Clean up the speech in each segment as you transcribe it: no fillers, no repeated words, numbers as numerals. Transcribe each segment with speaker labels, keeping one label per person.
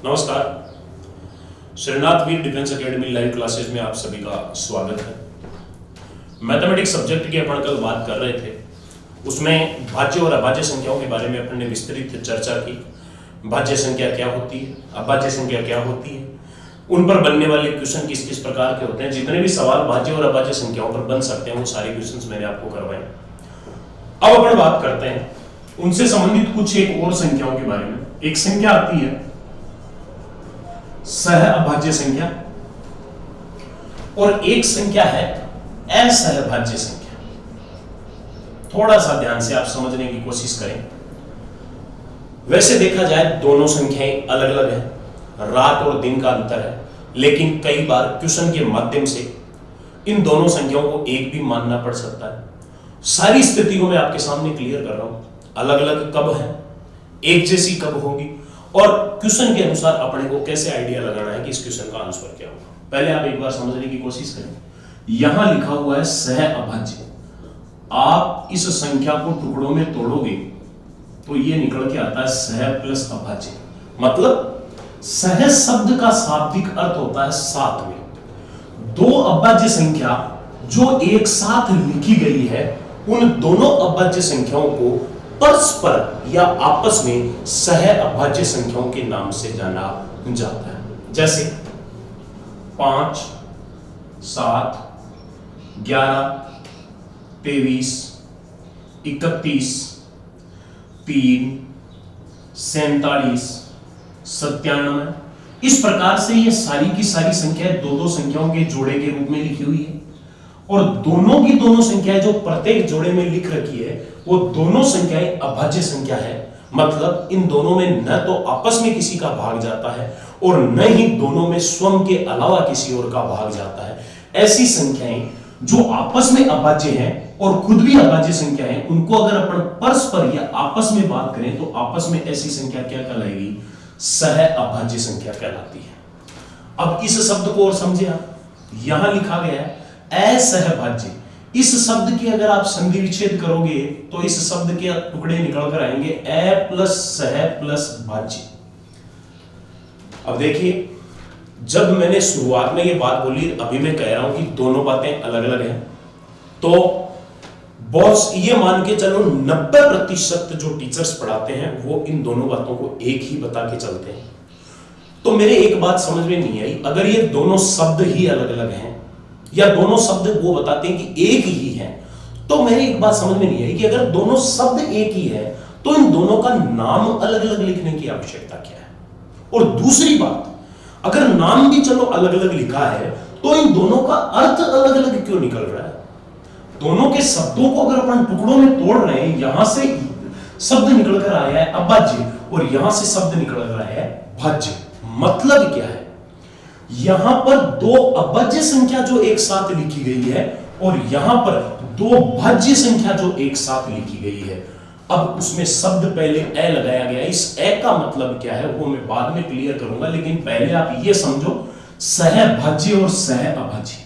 Speaker 1: नमस्कार। श्रीनाथ वीर defence academy live classes में आप सभी का स्वागत है। मैथमेटिक्स सब्जेक्ट की अपन कल बात कर रहे थे, उसमें भाज्य और अभाज्य संख्याओं के बारे में अपन ने विस्तृत चर्चा की। भाज्य संख्या क्या होती है, अभाज्य संख्या क्या होती है, उन पर बनने वाले क्वेश्चन किस किस प्रकार के होते हैं, जितने भी सवाल भाज्य और अभाज्य संख्याओं पर बन सकते हैं वो सारे क्वेश्चन मैंने आपको करवाए। अब अपन बात करते हैं उनसे संबंधित कुछ एक और संख्याओं के बारे में। एक संख्या आती है सह अभाज्य संख्या और एक संख्या है असहभाज्य संख्या। थोड़ा सा ध्यान से आप समझने की कोशिश करें। वैसे देखा जाए दोनों संख्याएं अलग अलग हैं, रात और दिन का अंतर है, लेकिन कई बार क्वेश्चन के माध्यम से इन दोनों संख्याओं को एक भी मानना पड़ सकता है। सारी स्थिति को मैं आपके सामने क्लियर कर रहा हूं, अलग अलग कब है, एक जैसी कब होगी और क्वेश्चन के अनुसार अपने को कैसे आइडिया लगाना है कि इस क्वेश्चन का आंसर क्या होगा। पहले आप एक बार समझने की कोशिश करें। यहां लिखा हुआ है सह अभाज्य। आप इस संख्या को टुकड़ों में तोड़ोगे तो ये निकल के आता है सह प्लस अभाज्य। मतलब सह शब्द का शाब्दिक अर्थ होता है साथ में। दो अभाज्य संख्या जो एक साथ लिखी गई है, उन दोनों अभाज्य संख्याओं को परस्पर या आपस में सह अभाज्य संख्याओं के नाम से जाना जाता है। जैसे 5, 7, 11, 23, 31, 3, 47, 97। इस प्रकार से ये सारी की सारी संख्याएं दो दो संख्याओं के जोड़े के रूप में लिखी हुई है और दोनों की दोनों संख्याएं जो प्रत्येक जोड़े में लिख रखी है वो दोनों संख्याएं अभाज्य संख्या है। मतलब इन दोनों में न तो आपस में किसी का भाग जाता है और न ही दोनों में स्वयं के अलावा किसी और का भाग जाता है। ऐसी संख्याएं जो आपस में अभाज्य हैं और खुद भी अभाज्य संख्या है, उनको अगर अपन परस्पर या आपस में बात करें तो आपस में ऐसी संख्या क्या कहलाएगी? सह अभाज्य संख्या कहलाती है। अब इस शब्द को और समझे आप, यहां लिखा गया है असहभाज्य। इस शब्द की अगर आप संधि विच्छेद करोगे तो इस शब्द के टुकड़े निकल कर आएंगे अ प्लस सह प्लस भाज्य। अब देखिए, जब मैंने शुरुआत में ये बात बोली, अभी मैं कह रहा हूं कि दोनों बातें अलग अलग हैं, तो बॉस ये मान के चलो 90% जो टीचर्स पढ़ाते हैं वो इन दोनों बातों को एक ही बता के चलते हैं। तो मेरे एक बात समझ में नहीं आई, अगर ये दोनों शब्द ही अलग अलग हैं या दोनों शब्द वो बताते हैं कि एक ही है, तो मेरी एक बात समझ में नहीं आई कि अगर दोनों शब्द एक ही है तो इन दोनों का नाम अलग अलग लिखने की आवश्यकता क्या है। और दूसरी बात, अगर नाम भी चलो अलग अलग लिखा है तो इन दोनों का अर्थ अलग अलग क्यों निकल रहा है? दोनों के शब्दों को अगर अपन टुकड़ों में तोड़ रहे हैं, यहां से शब्द निकल कर आया है अभाज्य और यहां से शब्द निकल रहा है भाज्य। मतलब क्या है? यहां पर दो अभाज्य संख्या जो एक साथ लिखी गई है और यहां पर दो भाज्य संख्या जो एक साथ लिखी गई है। अब उसमें शब्द पहले ए लगाया गया, इस ए का मतलब क्या है वो मैं बाद में क्लियर करूंगा, लेकिन पहले आप ये समझो सहभाज्य और सह अभाज्य।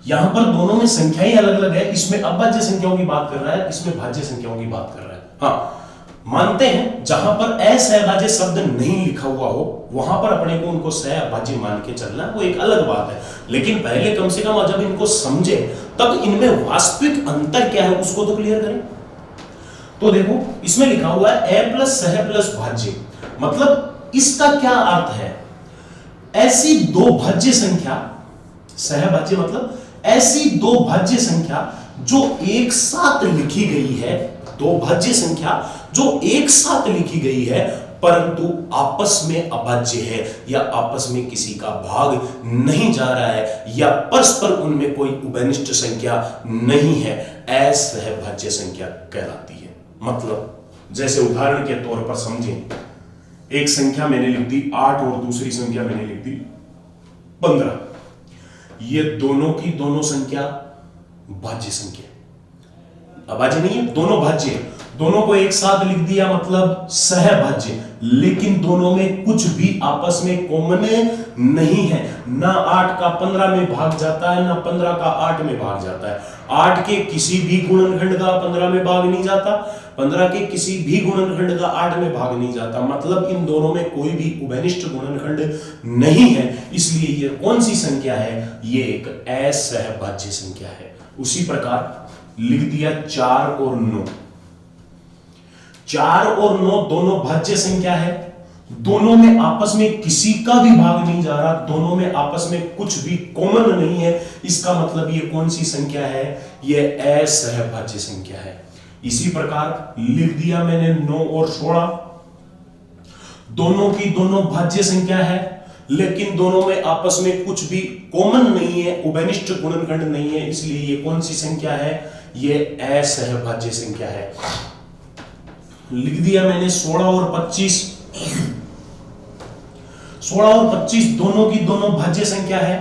Speaker 1: यहां पर दोनों में संख्याएं अलग अलग है, इसमें अभाज्य संख्याओं की बात कर रहा है, इसमें भाज्य संख्याओं की बात कर रहा है। हाँ, मानते हैं जहां पर असहभाज्य शब्द नहीं लिखा हुआ हो वहां पर अपने को उनको सहभाज्य मान के चलना, वो एक अलग बात है। लेकिन पहले कम से कम जब इनको समझे तब इनमें वास्तविक अंतर क्या है उसको तो क्लियर करें। तो देखो, इसमें लिखा हुआ है a प्लस सह प्लस भाज्य। मतलब इसका क्या अर्थ है? ऐसी दो भाज्य संख्या, सहभाज्य मतलब ऐसी दो भाज्य संख्या जो एक साथ लिखी गई है, दो भाज्य संख्या जो एक साथ लिखी गई है परंतु आपस में अभाज्य है या आपस में किसी का भाग नहीं जा रहा है या परस्पर उनमें कोई उभयनिष्ठ संख्या नहीं है, असहभाज्य संख्या कहलाती है। मतलब जैसे उदाहरण के तौर पर समझें, एक संख्या मैंने लिख दी 8 और दूसरी संख्या मैंने लिख दी 15। ये दोनों की दोनों संख्या भाज्य संख्या, अभाज्य नहीं है, दोनों भाज्य है। दोनों को एक साथ लिख दिया मतलब सहभाज्य, लेकिन दोनों में कुछ भी आपस में कॉमन नहीं है। ना 8 का 15 में भाग जाता है, ना 15 का 8 में भाग जाता है। 8 के किसी भी गुणनखंड का 15 में भाग नहीं जाता, 15 के किसी भी गुणनखंड का 8 में भाग नहीं जाता, मतलब इन दोनों में कोई भी उभयनिष्ठ गुणनखंड नहीं है, इसलिए ये कौन सी संख्या है, ये एक असहभाज्य संख्या है। उसी प्रकार लिख दिया 4 और 9। 4 और 9 दोनों भाज्य संख्या है, दोनों में आपस में किसी का भी भाग नहीं जा रहा, दोनों में आपस में कुछ भी कॉमन नहीं है, इसका मतलब ये कौन सी संख्या है, ये असहभाज्य संख्या है। इसी प्रकार लिख दिया मैंने 9 और 16, दोनों की दोनों भाज्य संख्या है, लेकिन दोनों में आपस में कुछ भी कॉमन नहीं है, उभयनिष्ठ गुणनखंड नहीं है, इसलिए ये कौन सी संख्या है, ये असहभाज्य संख्या है। लिख दिया मैंने 16 और 25। 16 और 25 दोनों की दोनों भाज्य संख्या है,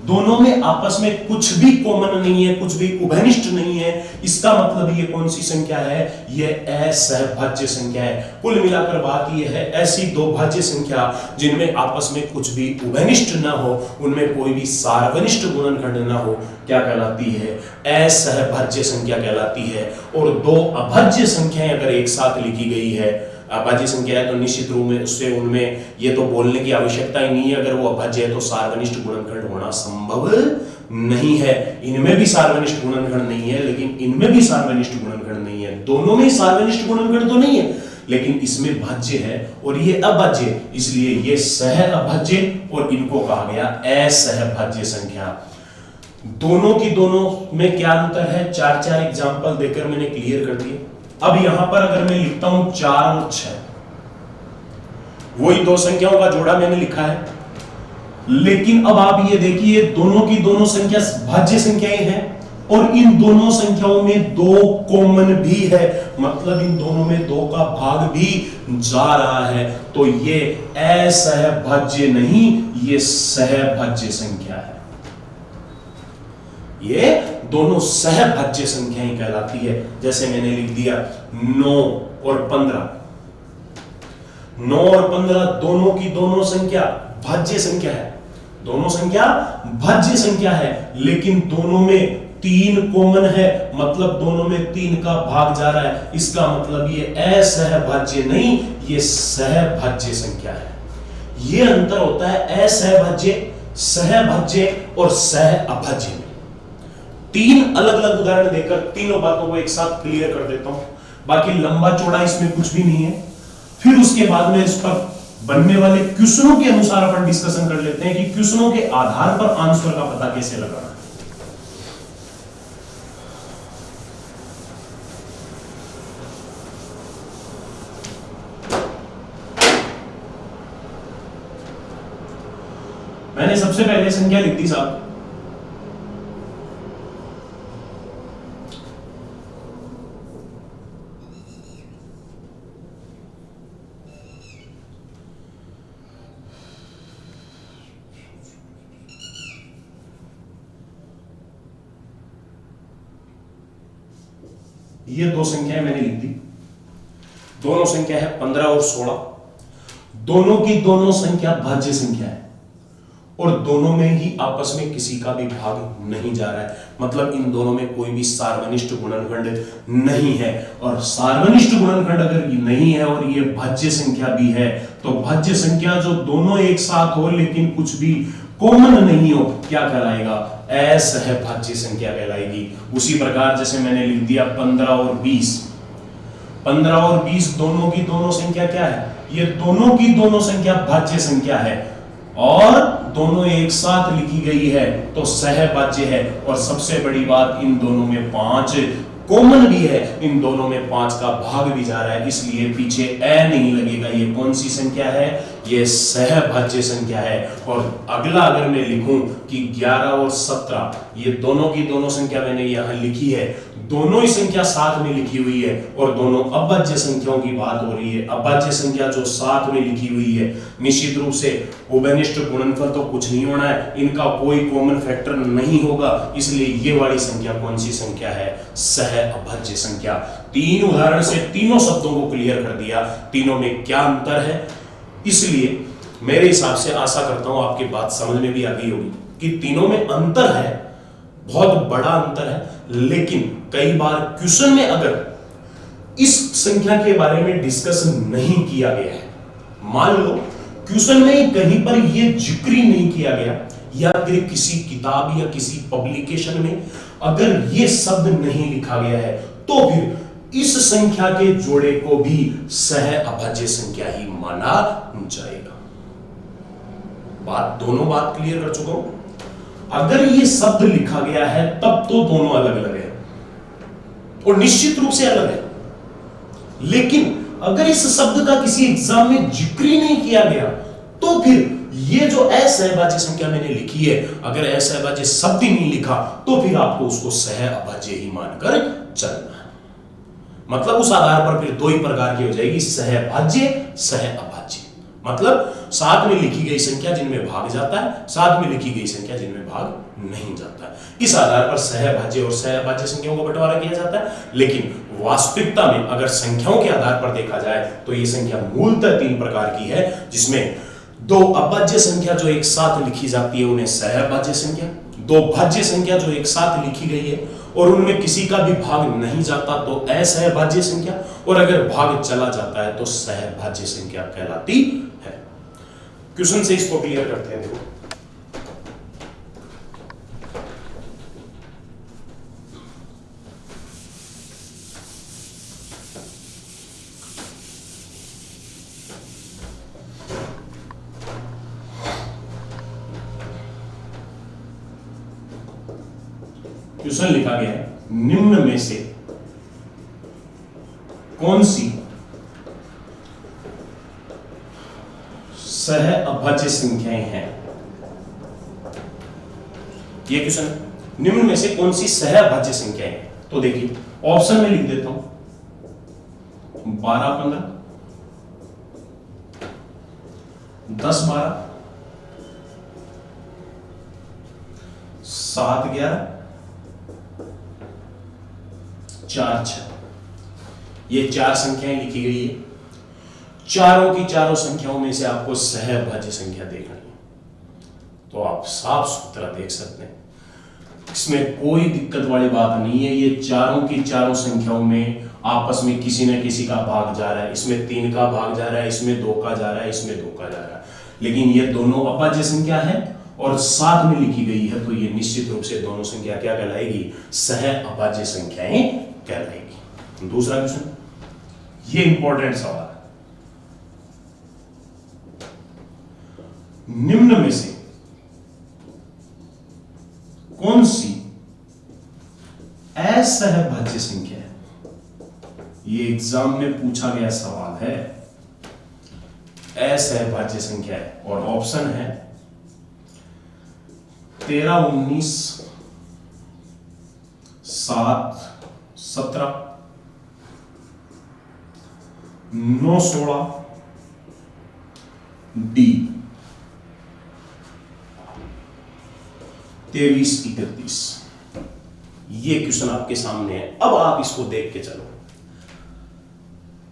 Speaker 1: दोनों में आपस में कुछ भी कॉमन नहीं है, कुछ भी उभयनिष्ठ नहीं है, इसका मतलब ये कौन सी संख्या है, ये असहभाज्य संख्या है। कुल मिलाकर बात ये है, ऐसी दो भाज्य संख्या जिनमें आपस में कुछ भी उभयनिष्ठ ना हो, उनमें कोई भी सार्वनिष्ठ गुणनखंड ना हो, क्या कहलाती है, असहभाज्य संख्या कहलाती है। और दो अभाज्य संख्याएं अगर एक साथ लिखी गई है, अभाज्य संख्या है तो निश्चित रूप में उससे उनमें ये तो बोलने की आवश्यकता ही नहीं है, अगर वो अभाज्य है तो सार्वनिष्ठ गुणनखंड होना संभव नहीं है। इनमें भी सार्वनिष्ठ गुणनखंड नहीं है, लेकिन इनमें भी सार्वनिष्ठ गुणनखंड नहीं है, दोनों में सार्वनिष्ठ गुणनखंड तो नहीं है, लेकिन इसमें भाज्य है और ये अभाज्य, इसलिए ये सह अभाज्य और इनको कहा गया असहभाज्य संख्या। दोनों की दोनों में क्या अंतर है, 4-4 एग्जांपल देकर मैंने क्लियर कर दिए। अब यहां पर अगर मैं लिखता हूं 4 और 6, वही दो संख्याओं का जोड़ा मैंने लिखा है, लेकिन अब आप ये देखिए दोनों की दोनों संख्या भाज्य संख्याएं हैं और इन दोनों संख्याओं में 2 कॉमन भी है, मतलब इन दोनों में 2 का भाग भी जा रहा है, तो ये असहभाज्य नहीं, ये सहभाज्य संख्या है। ये दोनों सहभाज्य संख्याएं कहलाती है। जैसे मैंने लिख दिया 9 और 15, 9 और 15 दोनों की दोनों संख्या भाज्य संख्या है, दोनों संख्या भाज्य संख्या है, लेकिन दोनों में 3 कॉमन है, मतलब दोनों में 3 का भाग जा रहा है, इसका मतलब ये असहभाज्य नहीं, ये सहभाज्य संख्या है। ये अंतर होता है असहभाज्य, सहभाज्य और सह अभाज्य में। 3 अलग अलग उदाहरण देकर तीनों बातों को एक साथ क्लियर कर देता हूं, बाकी लंबा चौड़ा इसमें कुछ भी नहीं है। फिर उसके बाद में इस पर बनने वाले क्वेश्चनों के अनुसार अपन डिस्कशन कर लेते हैं कि क्वेश्चनों के आधार पर आंसर का पता कैसे लगाना है। मैंने सबसे पहले संख्या लिख दी साहब, ये 2 संख्याएं मैंने लिख दी, दोनों संख्या है 15 और 16, दोनों की दोनों संख्या भाज्य संख्या है और दोनों में ही आपस में किसी का भी भाग नहीं जा रहा है, मतलब इन दोनों में कोई भी सार्वनिष्ठ गुणनखंड नहीं है। और सार्वनिष्ठ गुणनखंड अगर नहीं है और ये भाज्य संख्या भी है, तो भाज्य संख्या जो दोनों एक साथ हो लेकिन कुछ भी कॉमन नहीं हो, क्या कहलाएगा, असहभाज्य संख्या कहलाएगी। उसी प्रकार जैसे मैंने लिख दिया 15 और 20, 15 और 20 दोनों की दोनों संख्या क्या है, ये दोनों की दोनों संख्या भाज्य संख्या है और दोनों एक साथ लिखी गई है तो सहभाज्य है। और सबसे बड़ी बात, इन दोनों में 5 कॉमन भी है, इन दोनों में 5 का भाग भी जा रहा है, इसलिए पीछे ए नहीं लगेगा। ये कौन सी संख्या है, ये सहभाज्य संख्या है। और अगला अगर मैं लिखूं कि 11 और 17, ये दोनों की दोनों संख्या मैंने यहां लिखी है, दोनों ही संख्या साथ में लिखी हुई है और दोनों अभाज्य संख्याओं की बात हो रही है। अभाज्य संख्या जो साथ में लिखी हुई है, निश्चित रूप से उभयनिष्ठ गुणनफल तो कुछ नहीं होना है, इनका कोई कॉमन फैक्टर नहीं होगा, इसलिए ये वाली संख्या कौन सी संख्या है, सह अभाज्य संख्या। 3 उदाहरण से तीनों शब्दों को क्लियर कर दिया, तीनों में क्या अंतर है। इसलिए मेरे हिसाब से आशा करता हूं आपकी बात समझ में भी आ गई होगी कि तीनों में अंतर है, बहुत बड़ा अंतर है, लेकिन कई बार क्वेश्चन में अगर इस संख्या के बारे में डिस्कस नहीं किया गया है। मान लो क्वेश्चन में कहीं पर यह जिक्र ही नहीं किया गया, या फिर किसी किताब या किसी पब्लिकेशन में अगर यह शब्द नहीं लिखा गया है, तो फिर इस संख्या के जोड़े को भी सह अभाज्य संख्या ही माना जाएगा। दोनों बात क्लियर कर चुका हूं। अगर यह शब्द लिखा गया है तब तो दोनों अलग अलग है और निश्चित रूप से अलग है, लेकिन अगर इस शब्द का किसी एग्जाम में जिक्र ही नहीं किया गया, तो फिर ये जो असहभाज्य संख्या मैंने लिखी है, अगर असहभाज्य शब्द ही नहीं लिखा, तो फिर आपको उसको सह अभाज्य ही मानकर चलना है। मतलब उस आधार पर फिर दो ही प्रकार की हो जाएगी, सहभाज्य, सह अभाज्य। मतलब साथ में लिखी गई संख्या जिनमें भाग जाता है, साथ में लिखी गई संख्या जिनमें भाग नहीं जाता है। इस आधार पर सहभाज्य और सहअभाज्य संख्याओं का बंटवारा किया जाता है। लेकिन वास्तविकता में अगर संख्याओं के आधार पर देखा जाए तो यह संख्या मूलतः तीन प्रकार की है, जिसमें दो अभाज्य संख्या जो एक साथ लिखी जाती है उन्हें सहअभाज्य संख्या, दो भाज्य संख्या जो एक साथ लिखी गई है और उनमें किसी का भी भाग नहीं जाता तो असहभाज्य संख्या, और अगर भाग चला जाता है तो सहभाज्य संख्या कहलाती है। क्वेश्चन से इसको क्लियर करते हैं। देखो, क्वेश्चन लिखा गया है, निम्न में से कौन सी सह अभाज्य संख्याएं हैं। ये क्वेश्चन, निम्न में से कौन सी सह अभाज्य संख्याएं हैं। तो देखिए ऑप्शन में लिख देता हूं, 12 15, 10 12, 7 11, 4 6। ये चार संख्याएं लिखी गई है। चारों की चारों संख्याओं में से आपको सहअभाज्य संख्या देखनी है, तो आप साफ सुथरा देख सकते हैं, इसमें कोई दिक्कत वाली बात नहीं है। ये चारों की चारों संख्याओं में आपस में किसी न किसी का भाग जा रहा है। इसमें 3 का भाग जा रहा है, इसमें 2 का जा रहा है, इसमें 2 का जा रहा है, लेकिन ये दोनों अभाज्य संख्या है और साथ में लिखी गई है, तो ये निश्चित रूप से दोनों संख्या क्या कहलाएगी, सहअभाज्य संख्याएं कहलाएगी। दूसरा क्वेश्चन, ये इंपॉर्टेंट सवाल है, निम्न में से कौन सी असहभाज्य संख्या है। ये एग्जाम में पूछा गया सवाल है, असहभाज्य संख्या है, और ऑप्शन है 13 19 7 17 9 16 डी 23 31। ये क्वेश्चन आपके सामने है। अब आप इसको देख के चलो।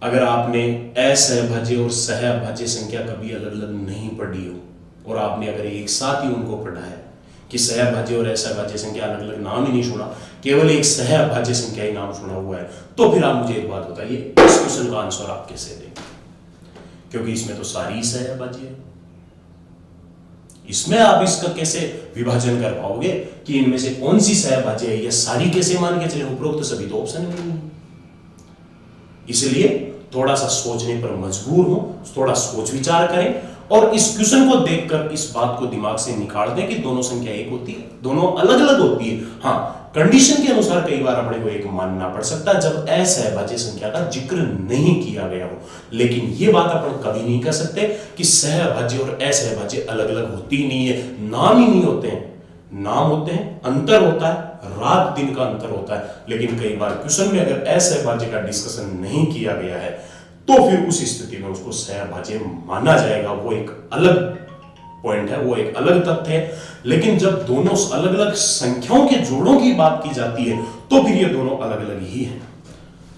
Speaker 1: अगर आपने असहभाज्य और सहअभाज्य संख्या कभी अलग अलग नहीं पढ़ी हो और आपने अगर एक साथ ही उनको पढ़ा है कि सहअभाज्य और असहभाज्य संख्या अलग अलग नाम ही नहीं सुना, केवल एक सहअभाज्य संख्या ही नाम सुना हुआ है, तो फिर आप मुझे एक बात बताइए, इस क्वेश्चन का आंसर आप कैसे देंगे? क्योंकि इसमें तो सारी सहअभाज्य है। इसमें आप इसका कैसे विभाजन कर पाओगे कि इनमें से कौन सी सहअभाज्य है, या सारी कैसे मान के चले? उपरोक्त सभी तो ऑप्शन में नहीं है। इसलिए थोड़ा सा सोचने पर मजबूर हो, थोड़ा सोच विचार करें और इस क्वेश्चन को देखकर इस बात को दिमाग से निकाल दें कि दोनों संख्या एक होती है, दोनों अलग अलग होती है। हाँ, कंडीशन के अनुसार कई बार अपने को एक मानना पड़ सकता है जब असहभाज्य संख्या का जिक्र नहीं किया गया हो, लेकिन ये बात अपन कभी नहीं कह सकते कि सहअभाज्य और असहभाज्य अलग अलग होती ही नहीं है। नाम ही नहीं होते हैं, नाम होते हैं, अंतर होता है, रात दिन का अंतर होता है, लेकिन कई बार क्वेश्चन में अगर असहभाज्य का डिस्कशन नहीं किया गया है तो फिर उस स्थिति में उसको सहअभाज्य माना जाएगा। वो एक अलग पॉइंट है, वो एक अलग तथ्य है। लेकिन जब दोनों अलग अलग संख्याओं के जोड़ों की बात की जाती है तो फिर ये दोनों अलग अलग ही हैं।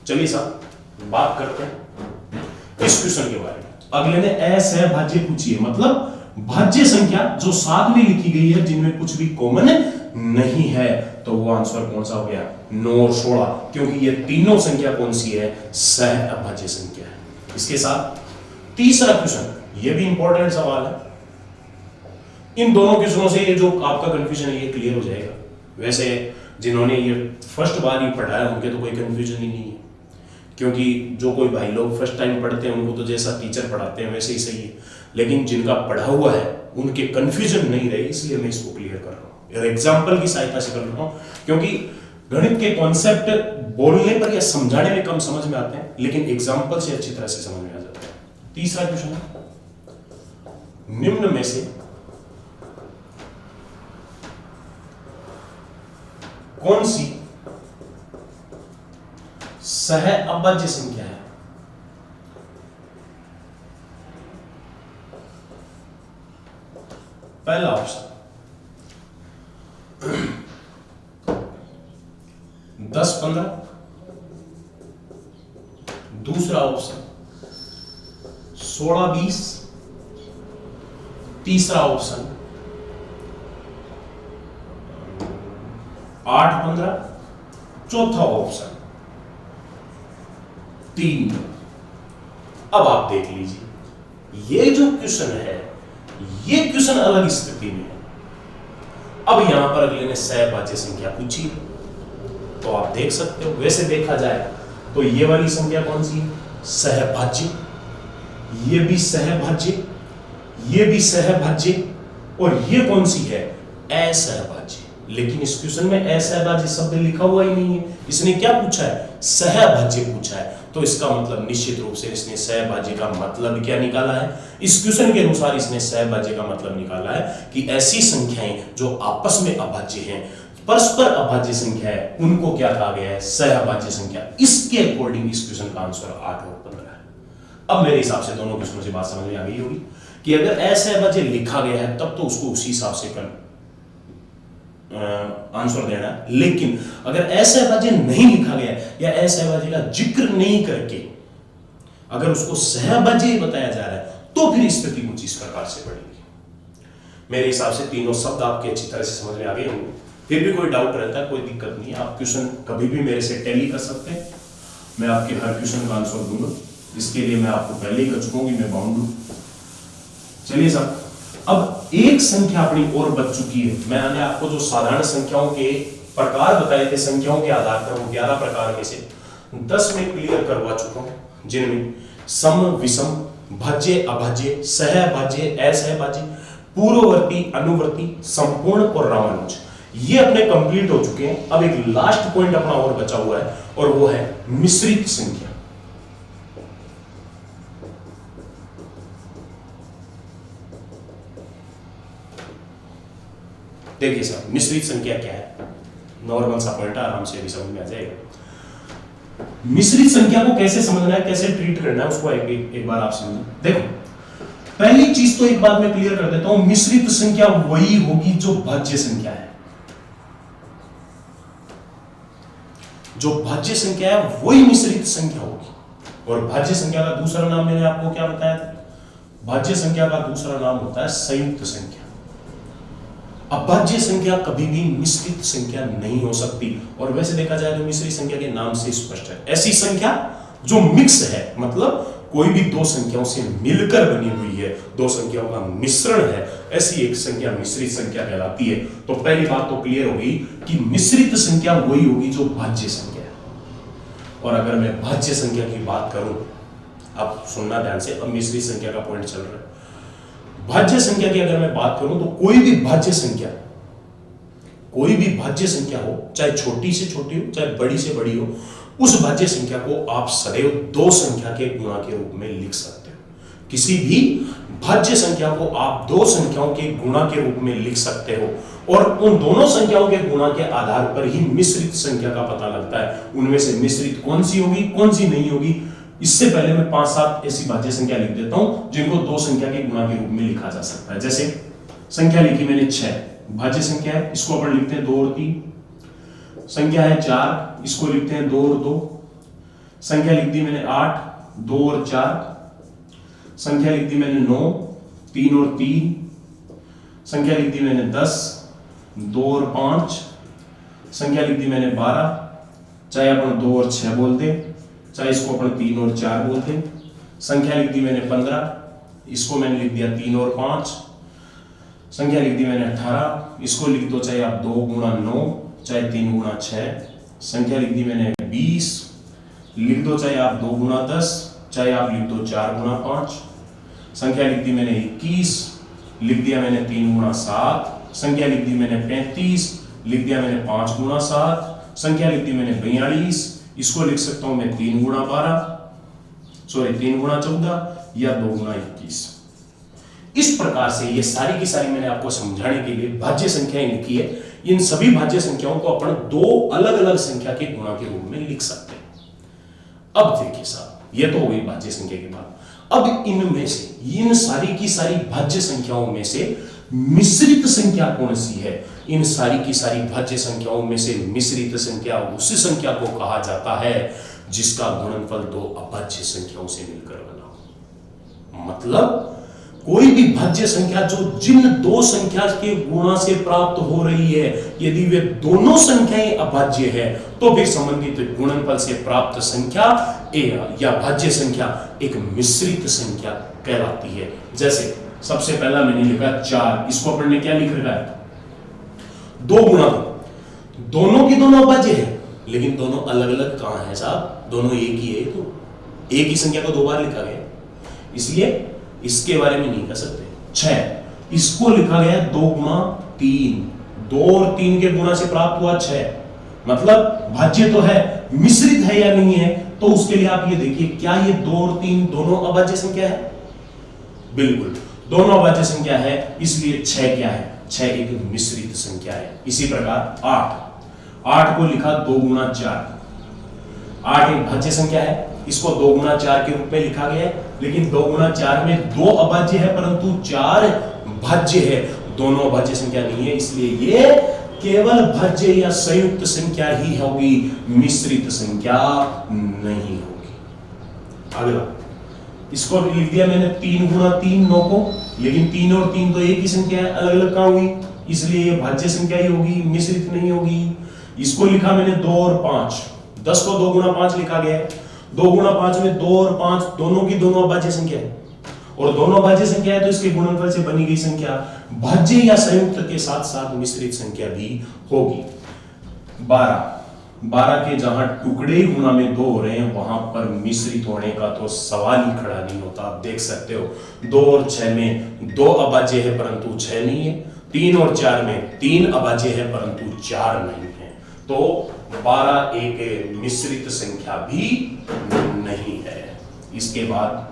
Speaker 1: चलिए साहब बात करते हैं इस क्वेश्चन के बारे में। अगले ने असहभाज्य पूछी है, मतलब भाज्य संख्या जो साथ में लिखी गई है जिनमें कुछ भी कॉमन नहीं है। तो वो आंसर कौन सा हो गया, 9 और 16, क्योंकि ये तीनों संख्या कौन सी है, सह अभाज्य संख्या है। इसके साथ तीसरा क्वेश्चन, ये भी इंपॉर्टेंट सवाल है। इन दोनों क्वेश्चनों से ये जो आपका कंफ्यूजन है ये क्लियर हो जाएगा। वैसे जिन्होंने ये फर्स्ट बार ही पढ़ाया उनके तो कोई कंफ्यूजन ही नहीं है, क्योंकि जो कोई भाई लोग फर्स्ट टाइम पढ़ते हैं उनको तो जैसा टीचर पढ़ाते हैं वैसे ही सही है, लेकिन जिनका पढ़ा हुआ है उनके कंफ्यूजन नहीं रहे, इसलिए मैं इसको क्लियर कर रहा हूँ, एग्जाम्पल की सहायता से कर रहा हूँ। क्योंकि गणित के कॉन्सेप्ट बोलने पर या समझाने में कम समझ में आते हैं, लेकिन एग्जाम्पल से अच्छी तरह से समझ में आ जाते हैं। तीसरा क्वेश्चन है, निम्न में से कौन सी सह अभाज्य संख्या है? पहला ऑप्शन 10-15, दूसरा ऑप्शन 16-20, तीसरा ऑप्शन 8-15, चौथा ऑप्शन 3। अब आप देख लीजिए, ये जो क्वेश्चन है ये क्वेश्चन अलग स्थिति में है। अब यहां पर अगले ने सहभाज्य संख्या पूछी, तो आप देख सकते हो, वैसे देखा जाए तो ये वाली संख्या कौन सी है, सहभाज्य, ये भी सहभाज्य, ये भी सहभाज्य, और ये कौन सी है, असहभाज्य। लेकिन इस क्वेश्चन में असहभाज्य शब्द लिखा हुआ ही नहीं है, इसने क्या पूछा है, सहभाज्य पूछा है। तो इसका मतलब निश्चित रूप से इसने सहभाज्य का मतलब क्या निकाला है, इस क्वेश्चन के अनुसार इसने सहभाज्य का मतलब निकाला है कि ऐसी संख्याएं जो आपस में अभाज्य हैं, परस्पर अभाज्य संख्या है, उनको क्या कहा गया है, सहभाज्य संख्या। इसके अकॉर्डिंग इस क्वेश्चन का आंसर 8 और 15 है। अब मेरे हिसाब से दोनों क्वेश्चनों से बात समझ में आ गई होगी कि अगर असहभाज्य लिखा गया है तब तो उसको उसी हिसाब से कर आंसर देना, लेकिन अगर असहभाज्य नहीं लिखा गया या असहभाज्य का जिक्र नहीं करके अगर उसको सहभाज्य बताया जा रहा है तो फिर स्थिति कुछ इस प्रकार से पड़ेगी। मेरे हिसाब से तीनों शब्द आपके अच्छी तरह से समझ में आ गए होंगे। फिर भी कोई डाउट रहता है, कोई दिक्कत नहीं है, आप क्वेश्चन कभी भी मेरे से टैली कर सकते हैं, मैं आपके हर क्वेश्चन का आंसर दूंगा। इसके लिए मैं आपको पहले ही कर चुका हूं कि मैं बाउंड हूं। चलिए साहब, अब एक संख्या अपनी और बच चुकी है। मैंने आपको जो साधारण संख्याओं के प्रकार बताए थे संख्याओं के आधार पर, वो 11 प्रकार में से 10 में क्लियर करवा चुका हूं, जिनमें सम, विषम, भाज्य, अभाज्य, सहभाज्य, असहभाज्य, पूर्ववर्ती, अनुवर्ती, संपूर्ण और रामानुज, ये अपने कंप्लीट हो चुके हैं। अब एक लास्ट पॉइंट अपना और बचा हुआ है और वो है मिश्रित संख्या। देखिए साहब, मिश्रित संख्या क्या है, नॉर्मल सा पॉइंट है, आराम से भी समझ में आ जाएगा। मिश्रित संख्या को कैसे समझना है, कैसे ट्रीट करना है, उसको एक बार आप समझो। देखो, पहली चीज तो एक बात मैं क्लियर कर देता हूं, मिश्रित संख्या वही होगी जो भाज्य संख्या है। जो भाज्य संख्या है वही मिश्रित संख्या होगी। और भाज्य संख्या का दूसरा नाम मैंने आपको क्या बताया था, भाज्य संख्या का दूसरा नाम होता है संयुक्त संख्या। अभाज्य संख्या कभी भी मिश्रित संख्या नहीं हो सकती, और वैसे देखा जाए तो मिश्रित संख्या के नाम से स्पष्ट है, ऐसी संख्या जो मिक्स है, मतलब कोई भी दो संख्याओं से मिलकर बनी हुई है, दो संख्याओं का मिश्रण है, ऐसी एक संख्या मिश्रित संख्या कहलाती है। तो पहली बात तो क्लियर होगी कि मिश्रित संख्या वही होगी जो भाज्य संख्या है। और अगर मैं भाज्य संख्या की बात करूं, आप सुनना ध्यान से, अब मिश्रित संख्या का पॉइंट चल रहा है। भाज्य संख्या की अगर मैं बात करूं तो कोई भी भाज्य संख्या, कोई भी भाज्य संख्या हो, चाहे छोटी से छोटी हो चाहे बड़ी से बड़ी हो, उस भाज्य संख्या को आप सदैव दो संख्या के गुणा के रूप में लिख सकते हो। किसी भी भाज्य संख्या को आप दो संख्याओं के गुणा के रूप में लिख सकते हो, और उन दोनों संख्याओं के गुणा के आधार पर ही मिश्रित संख्या का पता लगता है। उनमें से मिश्रित कौन सी होगी, कौन सी नहीं होगी। इससे पहले मैं 5-7 ऐसी भाज्य संख्या लिख देता हूं जिनको दो संख्या के गुणा के रूप में लिखा जा सकता है। जैसे संख्या लिखी मैंने 6, भाज्य संख्या है, इसको अपन लिखते हैं 2 और 3। संख्या है 4, इसको लिखते हैं 2 और 2। संख्या लिख दी मैंने 8, 2 और 4। संख्या लिख दी मैंने 9, 3 और 3। संख्या लिख दी मैंने 10, 2 और 5। संख्या लिख दी मैंने 12, चाहे अपन 2 और 6 बोल दे, चाहे इसको अपन 3 और 4 बोल दे। संख्या लिख दी मैंने 15, इसको मैंने लिख दिया 3 और 5। संख्या लिख दी मैंने 18, इसको लिख दो चाहे आप 2 गुणा 9, चाहे 3 गुणा 6। संख्या लिख दी मैंने 20, लिख दो चाहे आप 2 गुणा 10, चाहे आप लिख दो 4 गुणा 5। संख्या लिख दी मैंने 21, लिख दिया मैंने 3 गुणा 7। संख्या लिख दी मैंने 35, लिख दिया मैंने 5 गुणा 7। संख्या लिख दी मैंने 42, इसको लिख सकता हूं मैं 3 गुणा 14 या 2 गुणा 21। इस प्रकार से ये सारी की सारी मैंने आपको समझाने के लिए भाज्य संख्याएं लिखी है। इन सभी भाज्य संख्याओं को अपन 2 अलग अलग संख्या के गुणा के रूप में लिख सकते हैं। अब देखिए साहब, ये तो हो गई भाज्य संख्या की बात। अब इनमें से, इन सारी की सारी भाज्य संख्याओं में से मिश्रित संख्या कौन सी है? इन सारी की सारी भाज्य संख्याओं में से मिश्रित संख्या उस संख्या को कहा जाता है जिसका गुणनफल 2 अभाज्य संख्याओं से मिलकर बना हो। मतलब कोई भी भाज्य संख्या जो जिन 2 संख्या के गुणा से प्राप्त हो रही है, यदि वे दोनों संख्याएं अभाज्य है तो फिर संबंधित गुणनफल से प्राप्त संख्या या भाज्य संख्या एक मिश्रित संख्या कहलाती है। जैसे सबसे पहला मैंने लिखा 4, इसको अपन ने क्या लिख रखा है? 2 गुणा 2, दोनों की दोनों अभाज्य है, लेकिन दोनों अलग अलग कहां है साहब? दोनों एक ही है। तो एक ही संख्या को 2 बार लिखा गया, इसलिए इसके बारे में नहीं कह सकते। 6, इसको लिखा गया 2 गुणा 3, 2 और 3 के गुणा से प्राप्त हुआ 6, मतलब भाज्य तो है, मिश्रित है या नहीं है? तो उसके लिए आप ये देखिए, क्या ये 2 और 3 दोनों अभाज्य संख्या है? बिल्कुल, दोनों अभाज्य संख्या है, इसलिए 6 क्या है? 6 एक मिश्रित संख्या है। इसी प्रकार 8 को लिखा 2 गुणा 4, 8 एक भाज्य संख्या है, इसको 2 गुणा 4 के रूप में लिखा गया है, लेकिन 2 गुणा 4 में 2 अभाज्य है परंतु 4 भाज्य है, दोनों अभाज्य संख्या नहीं है, इसलिए ये केवल भाज्य या संयुक्त संख्या ही होगी, मिश्रित संख्या नहीं होगी। अगला, इसको लिख दिया मैंने 3 गुणा 3 9 को, लेकिन 3 और 3 तो एक ही संख्या है, अलग अलग कहां हुई? इसलिए ये भाज्य संख्या ही होगी, मिश्रित नहीं होगी। इसको लिखा मैंने 2 और 5, 10 को 2 गुणा 5 लिखा गया है, 2 गुणा 5 में 2 और 5 दोनों की दोनों अभाज्य संख्या है, और दोनों अभाज्य संख्या है तो इसके गुणनफल से बनी गई संख्या भाज्य या संयुक्त के साथ साथ मिश्रित संख्या भी होगी। 12 के जहां टुकड़े गुणा में 2 हो रहे हैं वहां पर मिश्रित होने का तो सवाल ही खड़ा नहीं होता। आप देख सकते हो 2 और 6 में 2 अभाज्य है परंतु 6 नहीं है, 3 और 4 में 3 अभाज्य है परंतु 4 नहीं है, तो 12 एक मिश्रित संख्या भी नहीं है। इसके बाद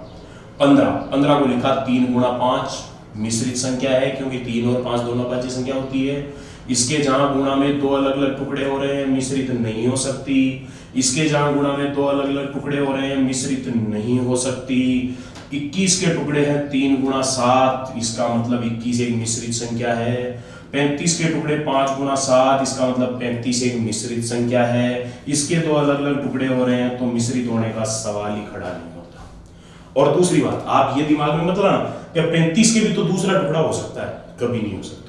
Speaker 1: 15 को लिखा 3 गुणा 5, मिश्रित संख्या है क्योंकि 3 और 5 दोनों अभाज्य संख्या होती है। इसके जहां गुणा में 2 अलग अलग टुकड़े हो रहे हैं, मिश्रित नहीं हो सकती। इसके जहां गुणा में 2 अलग अलग टुकड़े हो रहे हैं, मिश्रित नहीं हो सकती। 21 के टुकड़े हैं 3 गुणा 7, इसका मतलब 21 एक मिश्रित संख्या है। 35 के टुकड़े 5 गुणा 7, इसका मतलब 35 एक मिश्रित संख्या है। इसके 2 अलग अलग टुकड़े हो रहे हैं तो मिश्रित होने का सवाल ही खड़ा नहीं होता। और दूसरी बात, आप ये दिमाग में मत लाना कि 35 के भी तो दूसरा टुकड़ा हो सकता है, कभी नहीं हो सकता।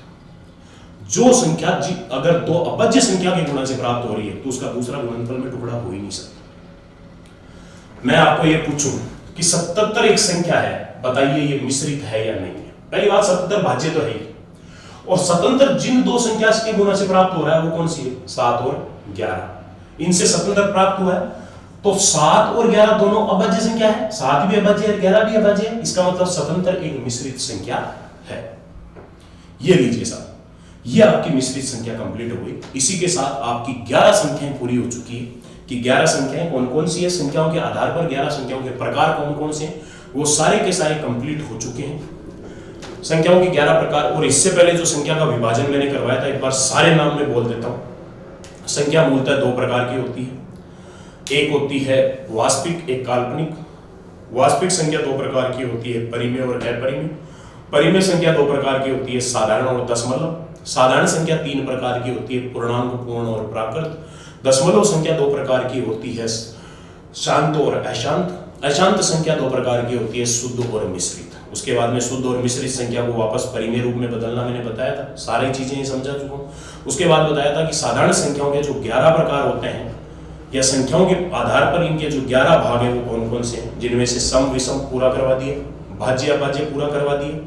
Speaker 1: जो संख्या अगर 2 अभाज्य संख्या के गुणा से प्राप्त हो रही है तो उसका दूसरा गुणनफल में टुकड़ा हो ही नहीं सकता। मैं आपको ये पूछूं कि 77 एक संख्या है, बताइए ये मिश्रित है या नहीं है? पहली बात, 77 भाज्य तो है ही, और स्वतंत्र जिन 2 संख्या के गुणा से प्राप्त हो रहा है वो कौन सी है? 7 और 11। इनसे स्वतंत्र प्राप्त हुआ है तो 7 और 11 दोनों अभाज्य संख्या है, 7 भी अभाज्य है, 11 भी अभाज्य है, इसका मतलब स्वतंत्र एक मिश्रित संख्या है। ये लीजिए साहब, ये आपकी मिश्रित संख्या कंप्लीट हो गई। इसी के साथ आपकी 11 संख्याएं पूरी हो चुकी है कि 11 संख्याएं कौन कौन सी है, संख्याओं के आधार पर 11 संख्याओं के प्रकार कौन कौन से हैं, वो सारे के सारे कंप्लीट हो चुके हैं। संख्याओं के 11 प्रकार, और इससे पहले जो संख्या का विभाजन मैंने करवाया था, एक बार सारे नाम में बोल देता हूं। संख्या मूलतः 2 प्रकार की होती है, एक होती है वास्तविक, एक काल्पनिक। वास्तविक संख्या 2 प्रकार की होती है, परिमेय और अपरिमेय। परिमेय संख्या 2 प्रकार की होती है, साधारण और दशमलव। साधारण संख्या 3 प्रकार की होती है, पूर्णांक, पूर्ण और प्राकृत। दशमलव संख्या 2 प्रकार की होती है, शांत और अशांत। अशांत संख्या 2 प्रकार की होती है, शुद्ध और मिश्रित। उसके बाद में शुद्ध और मिश्रित संख्या को वापस परिमेय रूप में बदलना मैंने बताया था, सारी चीजें समझा चुका हूं। उसके बाद बताया था कि साधारण संख्याओं के जो 11 प्रकार होते हैं या संख्याओं के आधार पर इनके जो 11 भाग हैं वो कौन कौन से हैं, जिनमें से सम विषम पूरा करवा दिए, भाज्य अभाज्य पूरा करवा दिए,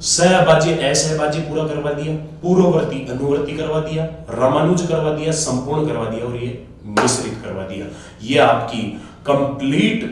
Speaker 1: सहभाज्य असहभाज्य पूरा करवा दिया, पूर्ववर्ती अनुवर्ती करवा दिया, रामानुज करवा दिया, संपूर्ण करवा दिया और ये मिश्रित करवा दिया। ये आपकी कंप्लीट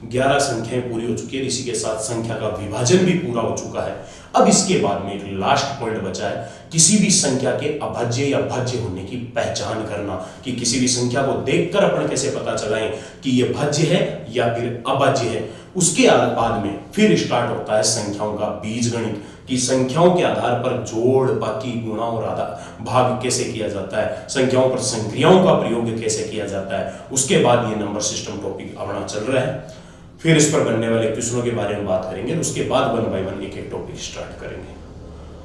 Speaker 1: 11 संख्याएं पूरी हो चुकी है, इसी के साथ संख्या का विभाजन भी पूरा हो चुका है। अब इसके बाद में एक लास्ट पॉइंट बचा है, किसी भी संख्या के अभाज्य या भाज्य होने की पहचान करना, कि किसी भी संख्या को देखकर अपन कैसे पता चलाएं कि ये भाज्य है या फिर अभाज्य है। उसके बाद में फिर स्टार्ट होता है संख्याओं का बीजगणित, कि संख्याओं के आधार पर जोड़, बाकी, गुणा और आधा भाग कैसे किया जाता है, संख्याओं पर संक्रियाओं का प्रयोग कैसे किया जाता है। उसके बाद ये नंबर सिस्टम टॉपिक अपना चल रहा है, फिर इस पर बनने वाले क्वेश्चनों के बारे में बात करेंगे, उसके बाद 1 बाय 1 एक एक टॉपिक स्टार्ट करेंगे।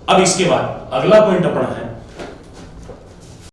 Speaker 1: अब इसके बाद अगला पॉइंट अपना है